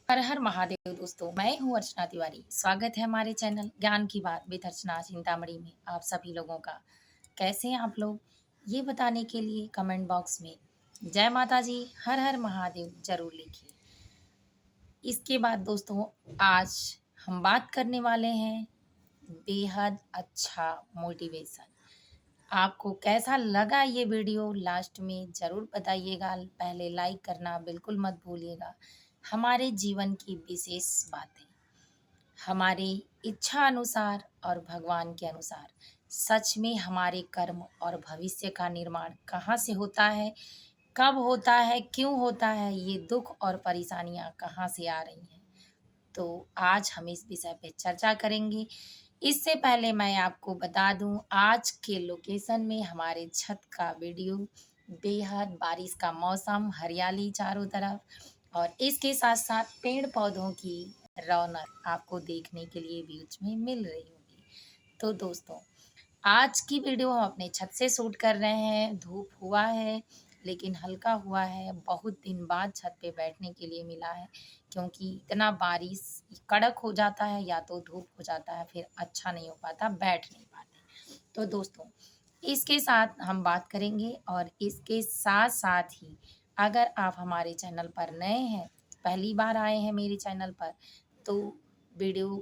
हर हर महादेव दोस्तों, मैं हूँ अर्चना तिवारी। स्वागत है हमारे चैनल ज्ञान की बात विद अर्चना चिंतामणि में आप सभी लोगों का। कैसे हैं आप लोग, ये बताने के लिए कमेंट बॉक्स में जय माता जी, हर हर महादेव जरूर लिखिए। इसके बाद दोस्तों, आज हम बात करने वाले हैं बेहद अच्छा मोटिवेशन। आपको कैसा लगा ये वीडियो लास्ट में ज़रूर बताइएगा। पहले लाइक करना बिल्कुल मत भूलिएगा। हमारे जीवन की विशेष बातें हमारी इच्छा अनुसार और भगवान के अनुसार। सच में हमारे कर्म और भविष्य का निर्माण कहाँ से होता है, कब होता है, क्यों होता है, ये दुख और परेशानियाँ कहाँ से आ रही हैं। तो आज हम इस विषय पे चर्चा करेंगे। इससे पहले मैं आपको बता दूं, आज के लोकेशन में हमारे छत का वीडियो, बेहद बारिश का मौसम, हरियाली चारों तरफ और इसके साथ साथ पेड़ पौधों की रौनक आपको देखने के लिए व्यूज में मिल रही होगी। तो दोस्तों, आज की वीडियो हम अपने छत से शूट कर रहे हैं। धूप हुआ है लेकिन हल्का हुआ है। बहुत दिन बाद छत पे बैठने के लिए मिला है, क्योंकि इतना बारिश कड़क हो जाता है या तो धूप हो जाता है, फिर अच्छा नहीं हो पाता, बैठ नहीं पाते। तो दोस्तों, इसके साथ हम बात करेंगे और इसके साथ साथ ही अगर आप हमारे चैनल पर नए हैं, पहली बार आए हैं मेरे चैनल पर, तो वीडियो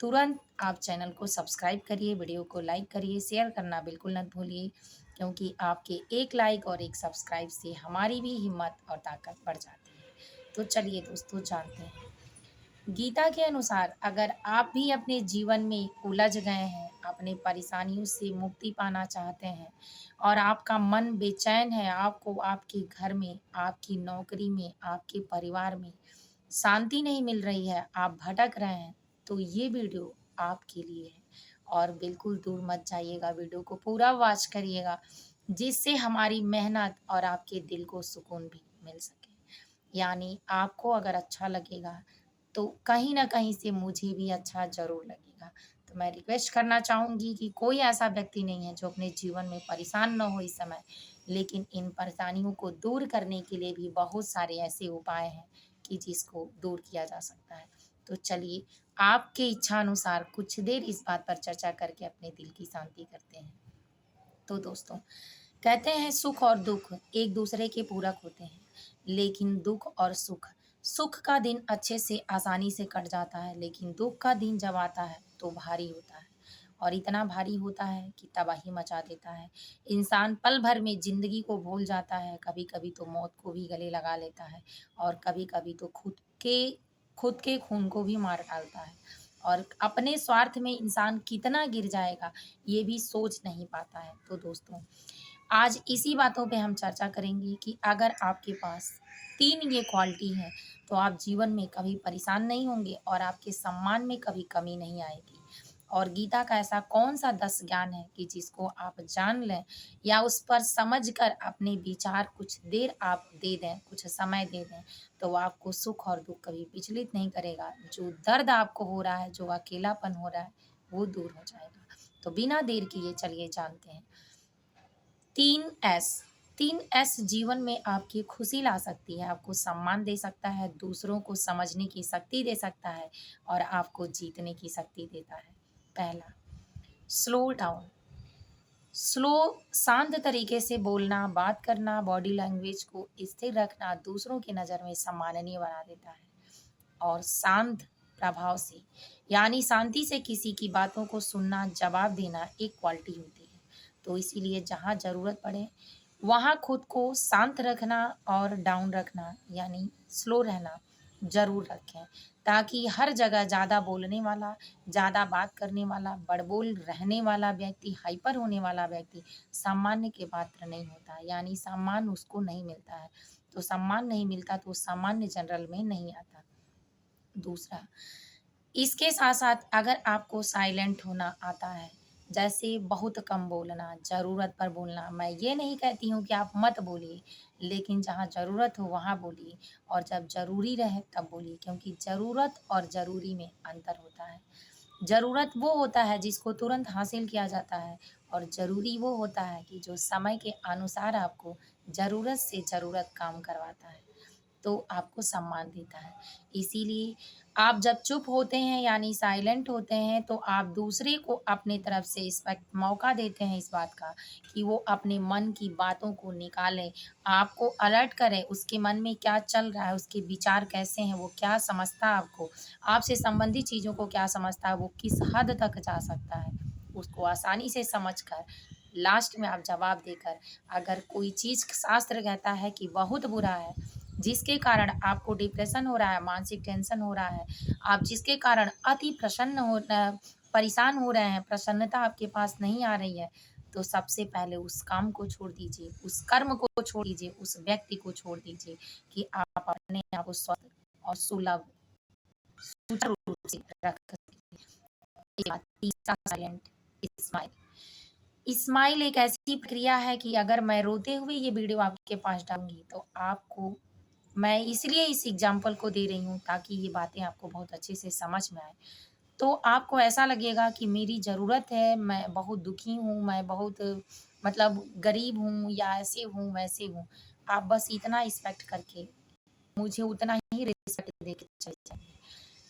तुरंत आप चैनल को सब्सक्राइब करिए, वीडियो को लाइक करिए, शेयर करना बिल्कुल मत भूलिए, क्योंकि आपके एक लाइक और एक सब्सक्राइब से हमारी भी हिम्मत और ताकत बढ़ जाती है। तो चलिए दोस्तों, जानते हैं। गीता के अनुसार अगर आप भी अपने जीवन में उलझ गए हैं, अपने परेशानियों से मुक्ति पाना चाहते हैं और आपका मन बेचैन है, आपको आपके घर में, आपकी नौकरी में, आपके परिवार में शांति नहीं मिल रही है, आप भटक रहे हैं, तो ये वीडियो आपके लिए है। और बिल्कुल दूर मत जाइएगा, वीडियो को पूरा वॉच करिएगा, जिससे हमारी मेहनत और आपके दिल को सुकून भी मिल सके। यानी आपको अगर अच्छा लगेगा तो कहीं न कहीं से मुझे भी अच्छा ज़रूर लगेगा। तो मैं रिक्वेस्ट करना चाहूँगी कि कोई ऐसा व्यक्ति नहीं है जो अपने जीवन में परेशान ना हो इस समय, लेकिन इन परेशानियों को दूर करने के लिए भी बहुत सारे ऐसे उपाय हैं कि जिसको दूर किया जा सकता है। तो चलिए, आपके इच्छा अनुसार कुछ देर इस बात पर चर्चा करके अपने दिल की शांति करते हैं। तो दोस्तों, कहते हैं सुख और दुख एक दूसरे के पूरक होते हैं, लेकिन दुख और सुख, सुख का दिन अच्छे से आसानी से कट जाता है, लेकिन दुख का दिन जब आता है तो भारी होता है। और इतना भारी होता है कि तबाही मचा देता है। इंसान पल भर में जिंदगी को भूल जाता है, कभी कभी तो मौत को भी गले लगा लेता है और कभी कभी तो खुद के खून को भी मार डालता है। और अपने स्वार्थ में इंसान कितना गिर जाएगा ये भी सोच नहीं पाता है। तो दोस्तों, आज इसी बातों पे हम चर्चा करेंगे कि अगर आपके पास 3 ये क्वालिटी है तो आप जीवन में कभी परेशान नहीं होंगे और आपके सम्मान में कभी कमी नहीं आएगी। और गीता का ऐसा कौन-सा 10 ज्ञान है कि जिसको आप जान लें या उस पर समझ कर अपने विचार कुछ देर आप दे दें, कुछ समय दे दें, तो आपको सुख और दुःख कभी विचलित नहीं करेगा। जो दर्द आपको हो रहा है, जो अकेलापन हो रहा है, वो दूर हो जाएगा। तो बिना देर किए चलिए जानते हैं। 3 एस 3 एस जीवन में आपकी खुशी ला सकती है, आपको सम्मान दे सकता है, दूसरों को समझने की शक्ति दे सकता है और आपको जीतने की शक्ति देता है। पहला, स्लो डाउन। स्लो, शांत तरीके से बोलना, बात करना, बॉडी लैंग्वेज को स्थिर रखना दूसरों की नज़र में सम्माननीय बना देता है। और शांत प्रभाव से, यानी शांति से किसी की बातों को सुनना, जवाब देना एक क्वालिटी होती है। तो इसीलिए जहाँ ज़रूरत पड़े वहाँ खुद को शांत रखना और डाउन रखना, यानी स्लो रहना ज़रूर रखें, ताकि हर जगह ज़्यादा बोलने वाला, ज़्यादा बात करने वाला, बड़बोल रहने वाला व्यक्ति, हाइपर होने वाला व्यक्ति सामान्य के पात्र नहीं होता, यानी सम्मान उसको नहीं मिलता है। तो सम्मान नहीं मिलता तो सामान्य जनरल में नहीं आता। दूसरा, इसके साथ-साथ अगर आपको साइलेंट होना आता है, जैसे बहुत कम बोलना, ज़रूरत पर बोलना, मैं ये नहीं कहती हूँ कि आप मत बोलिए, लेकिन जहाँ ज़रूरत हो वहाँ बोलिए और जब ज़रूरी रहे तब बोलिए, क्योंकि ज़रूरत और ज़रूरी में अंतर होता है। ज़रूरत वो होता है जिसको तुरंत हासिल किया जाता है और ज़रूरी वो होता है कि जो समय के अनुसार आपको ज़रूरत से ज़रूरत काम करवाता है। तो आपको सम्मान देता है। इसीलिए आप जब चुप होते हैं यानी साइलेंट होते हैं तो आप दूसरे को अपनी तरफ से इस वक़्त मौका देते हैं इस बात का कि वो अपने मन की बातों को निकाले, आपको अलर्ट करे, उसके मन में क्या चल रहा है, उसके विचार कैसे हैं, वो क्या समझता है आपको, आपसे संबंधित चीज़ों को क्या समझता है, वो किस हद तक जा सकता है, उसको आसानी से समझकर लास्ट में आप जवाब देकर अगर कोई चीज़ शास्त्र कहता है कि बहुत बुरा है, जिसके कारण आपको डिप्रेशन हो रहा है, मानसिक टेंशन हो रहा है, आप जिसके कारण अति परेशान हो रहे हैं, प्रसन्नता आपके पास नहीं आ रही है, तो सबसे पहले उस काम को छोड़ दीजिए, उस कर्म को छोड़ दीजिए, उस व्यक्ति को छोड़ दीजिए कि आप अपने आप को स्वस्थ और सुलभ, सुचारू रूप से रख सकें। इसके बाद तीसरा साइलेंट स्माइल। स्माइल एक ऐसी प्रक्रिया है कि अगर मैं रोते हुए ये वीडियो आपके पास डालूँगी तो आपको मैं इसलिए इस एग्ज़ाम्पल को दे रही हूँ ताकि ये बातें आपको बहुत अच्छे से समझ में आएँ। तो आपको ऐसा लगेगा कि मेरी ज़रूरत है, मैं बहुत दुखी हूँ, मैं बहुत मतलब गरीब हूँ या ऐसे हूँ, वैसे हूँ। आप बस इतना एक्सपेक्ट करके मुझे उतना ही रिस्पेक्ट देके चले जाइए।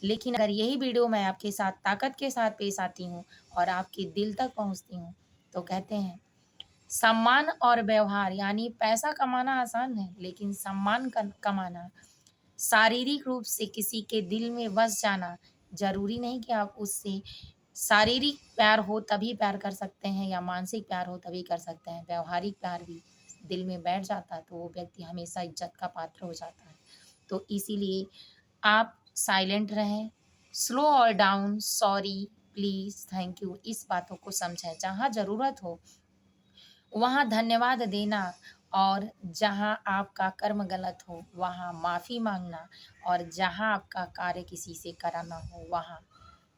लेकिन अगर यही वीडियो मैं आपके साथ ताकत के साथ पेश आती हूँ और आपके दिल तक पहुँचती हूँ, तो कहते हैं सम्मान और व्यवहार यानी पैसा कमाना आसान है, लेकिन सम्मान कमाना, शारीरिक रूप से किसी के दिल में बस जाना, ज़रूरी नहीं कि आप उससे शारीरिक प्यार हो तभी प्यार कर सकते हैं या मानसिक प्यार हो तभी कर सकते हैं। व्यावहारिक प्यार भी दिल में बैठ जाता है, तो वो व्यक्ति हमेशा इज़्ज़त का पात्र हो जाता है। तो इसीलिए आप साइलेंट रहें, स्लो और down, sorry, please, thank you इस बातों को समझें। जहाँ ज़रूरत हो वहाँ धन्यवाद देना और जहाँ आपका कर्म गलत हो वहाँ माफ़ी माँगना और जहाँ आपका कार्य किसी से कराना हो वहाँ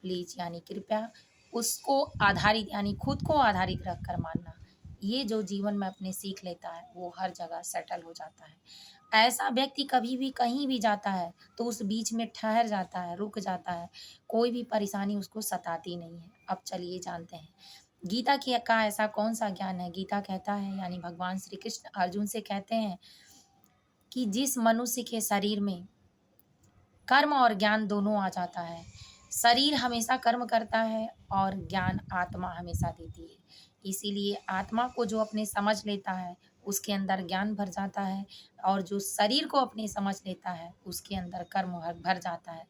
प्लीज़ यानी कृपया उसको आधारित यानी खुद को आधारित रख कर मानना। ये जो जीवन में अपने सीख लेता है वो हर जगह सेटल हो जाता है। ऐसा व्यक्ति कभी भी कहीं भी जाता है तो उस बीच में ठहर जाता है, रुक जाता है, कोई भी परेशानी उसको सताती नहीं है। अब चलिए जानते हैं गीता की का ऐसा कौन-सा ज्ञान है? गीता कहता है यानी भगवान श्री कृष्ण अर्जुन से कहते हैं कि जिस मनुष्य के शरीर में कर्म और ज्ञान दोनों आ जाता है, शरीर हमेशा कर्म करता है और ज्ञान आत्मा हमेशा देती है। इसीलिए आत्मा को जो अपने समझ लेता है, उसके अंदर ज्ञान भर जाता है और जो शरीर को अपने समझ लेता है, उसके अंदर कर्म भर भर जाता है।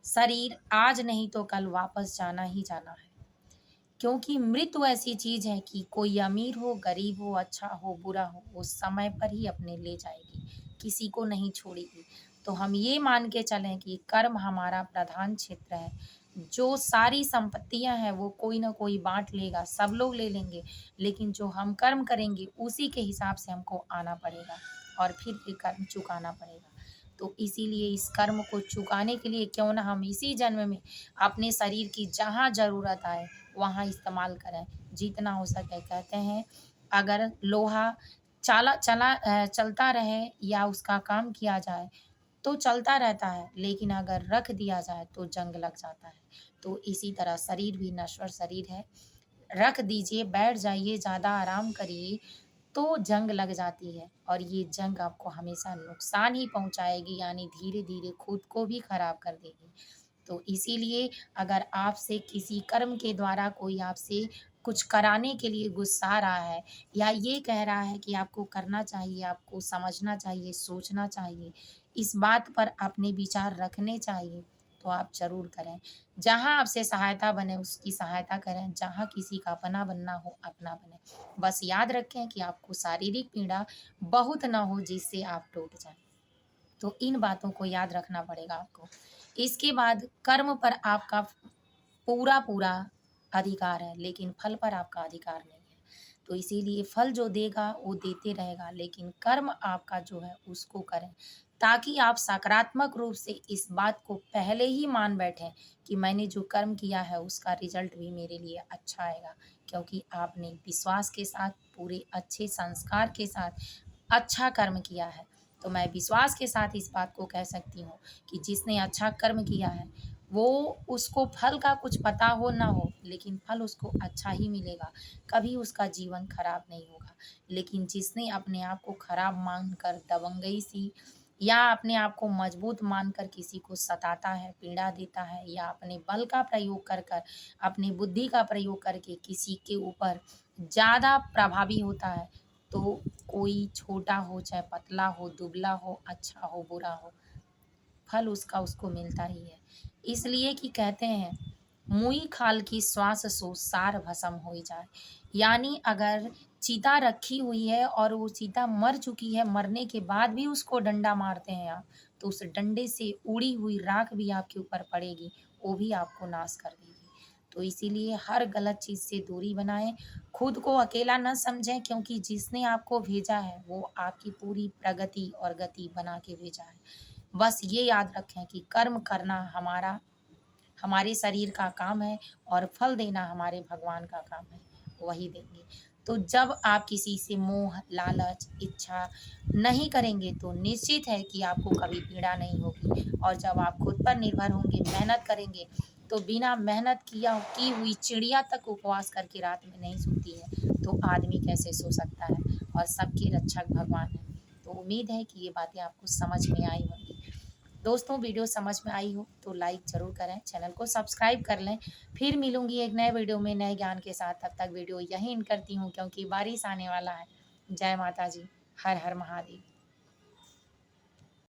शरीर आज नहीं तो कल वापस जाना ही जाना है। क्योंकि मृत्यु ऐसी चीज़ है कि कोई अमीर हो, गरीब हो, अच्छा हो, बुरा हो, वो समय पर ही अपने ले जाएगी, किसी को नहीं छोड़ेगी। तो हम ये मान के चलें कि कर्म हमारा प्रधान क्षेत्र है, जो सारी संपत्तियाँ हैं वो कोई न कोई बाँट लेगा, सब लोग ले लेंगे, लेकिन जो हम कर्म करेंगे उसी के हिसाब से हमको आना पड़ेगा और फिर ये कर्म चुकाना पड़ेगा। तो इसीलिए इस कर्म को चुकाने के लिए क्यों ना हम इसी जन्म में अपने शरीर की जहाँ ज़रूरत आए वहाँ इस्तेमाल करें, जितना हो सके। कहते हैं अगर लोहा चलता रहे या उसका काम किया जाए तो चलता रहता है, लेकिन अगर रख दिया जाए तो जंग लग जाता है। तो इसी तरह शरीर भी नश्वर शरीर है, रख दीजिए, बैठ जाइए, ज़्यादा आराम करिए तो जंग लग जाती है और ये जंग आपको हमेशा नुकसान ही पहुँचाएगी यानी धीरे-धीरे खुद को भी खराब कर देगी। तो इसीलिए अगर आपसे किसी कर्म के द्वारा कोई आपसे कुछ कराने के लिए गुस्सा रहा है या ये कह रहा है कि आपको करना चाहिए, आपको समझना चाहिए, सोचना चाहिए, इस बात पर अपने विचार रखने चाहिए, तो आप ज़रूर करें। जहाँ आपसे सहायता बने उसकी सहायता करें, जहाँ किसी का अपना बनना हो, अपना बनें। बस याद रखें कि आपको शारीरिक पीड़ा बहुत ना हो जिससे आप टूट जाएँ। तो इन बातों को याद रखना पड़ेगा आपको। इसके बाद कर्म पर आपका पूरा-पूरा अधिकार है, लेकिन फल पर आपका अधिकार नहीं है। तो इसीलिए फल जो देगा वो देते रहेगा, लेकिन कर्म आपका जो है उसको करें, ताकि आप सकारात्मक रूप से इस बात को पहले ही मान बैठें कि मैंने जो कर्म किया है उसका रिज़ल्ट भी मेरे लिए अच्छा आएगा। क्योंकि आपने विश्वास के साथ, पूरे अच्छे संस्कार के साथ अच्छा कर्म किया है। तो मैं विश्वास के साथ इस बात को कह सकती हूँ कि जिसने अच्छा कर्म किया है, वो उसको फल का कुछ पता हो ना हो, लेकिन फल उसको अच्छा ही मिलेगा, कभी उसका जीवन खराब नहीं होगा। लेकिन जिसने अपने आप को खराब मानकर दबंगई सी या अपने आप को मजबूत मानकर किसी को सताता है, पीड़ा देता है, या अपने बल का प्रयोग कर कर, अपनी बुद्धि का प्रयोग करके किसी के ऊपर ज़्यादा प्रभावी होता है, तो कोई छोटा हो चाहे पतला हो, दुबला हो, अच्छा हो, बुरा हो, फल उसका उसको मिलता ही है। इसलिए कि कहते हैं, "मुई खाल की श्वास सो सार भस्म होई जाए।" यानी अगर चीता रखी हुई है और वो चीता मर चुकी है, मरने के बाद भी उसको डंडा मारते हैं आप, तो उस डंडे से उड़ी हुई राख भी आपके ऊपर पड़ेगी, वो भी आपको नाश कर देगी। तो इसीलिए हर गलत चीज़ से दूरी बनाएँ, खुद को अकेला ना समझें, क्योंकि जिसने आपको भेजा है, वो आपकी पूरी प्रगति और गति बना के भेजा है। बस ये याद रखें कि कर्म करना हमारे शरीर का काम है और फल देना हमारे भगवान का काम है, वही देंगे। तो जब आप किसी से मोह, लालच, इच्छा नहीं करेंगे, तो निश्चित है कि आपको कभी पीड़ा नहीं होगी, और जब आप खुद पर निर्भर होंगे, मेहनत करेंगे, तो बिना मेहनत की हुई चिड़िया तक उपवास करके रात में नहीं सोती है, तो आदमी कैसे सो सकता है? और सबके रक्षक भगवान हैं। तो उम्मीद है कि ये बातें आपको समझ में आई होंगी। दोस्तों, वीडियो समझ में आई हो तो लाइक ज़रूर करें, चैनल को सब्सक्राइब कर लें। फिर मिलूँगी एक नए वीडियो में नए ज्ञान के साथ, तब तक वीडियो यहीं एंड करती हूँ, क्योंकि बारिश आने वाला है। जय माता जी, हर हर महादेव।